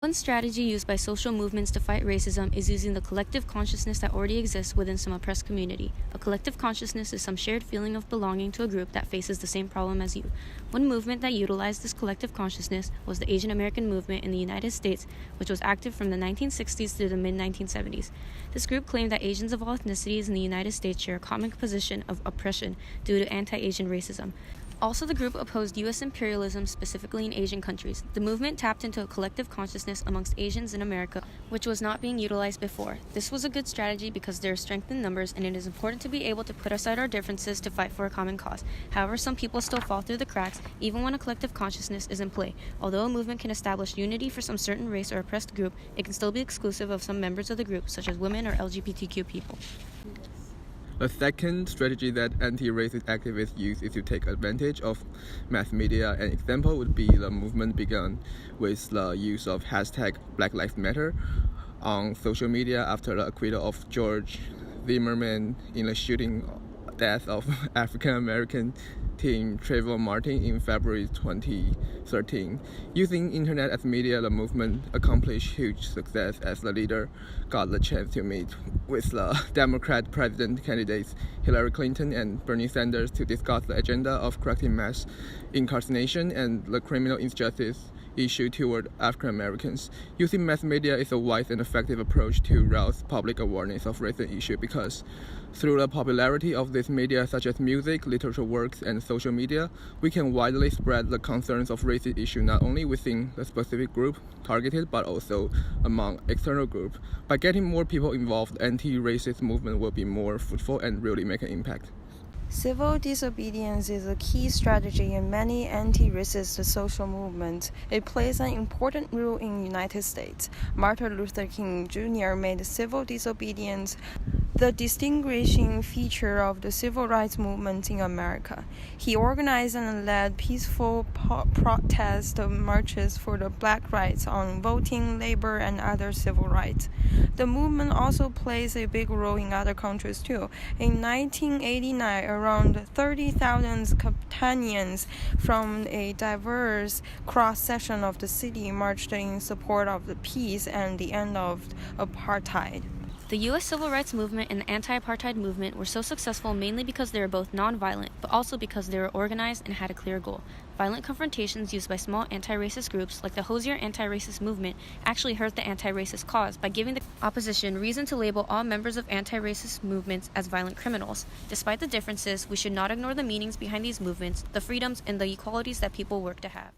One strategy used by social movements to fight racism is using the collective consciousness that already exists within some oppressed community. A collective consciousness is some shared feeling of belonging to a group that faces the same problem as you. One movement that utilized this collective consciousness was the Asian American movement in the United States, which was active from the 1960s through the mid-1970s. This group claimed that Asians of all ethnicities in the United States share a common position of oppression due to anti-Asian racism. Also, the group opposed U.S. imperialism, specifically in Asian countries. The movement tapped into a collective consciousness amongst Asians in America, which was not being utilized before. This was a good strategy because there is strength in numbers, and it is important to be able to put aside our differences to fight for a common cause. However, some people still fall through the cracks, even when a collective consciousness is in play. Although a movement can establish unity for some certain race or oppressed group, it can still be exclusive of some members of the group, such as women or LGBTQ people. A second strategy that anti-racist activists use is to take advantage of mass media. An example would be the movement begun with the use of hashtag Black Lives Matter on social media after the acquittal of George Zimmerman in the shooting death of African-American teen Trayvon Martin in February 2013. Using internet as media, the movement accomplished huge success as the leader got the chance to meet with the Democrat president candidates Hillary Clinton and Bernie Sanders to discuss the agenda of correcting mass incarceration and the criminal injustice issue toward African Americans. Using mass media is a wise and effective approach to rouse public awareness of racial issue because through the popularity of these media such as music, literature works, and social media, we can widely spread the concerns of racist issue not only within the specific group targeted but also among external groups. By getting more people involved, anti-racist movement will be more fruitful and really make an impact. Civil disobedience is a key strategy in many anti-racist social movements. It plays an important role in the United States. Martin Luther King Jr. made civil disobedience the distinguishing feature of the civil rights movement in America. He organized and led peaceful protest marches for the black rights on voting, labor, and other civil rights. The movement also plays a big role in other countries too. In 1989, around 30,000 companions from a diverse cross-section of the city marched in support of the peace and the end of apartheid. The U.S. Civil Rights Movement and the anti-apartheid movement were so successful mainly because they were both non-violent, but also because they were organized and had a clear goal. Violent confrontations used by small anti-racist groups like the Hosier anti-racist movement actually hurt the anti-racist cause by giving the opposition reason to label all members of anti-racist movements as violent criminals. Despite the differences, we should not ignore the meanings behind these movements, the freedoms, and the equalities that people work to have.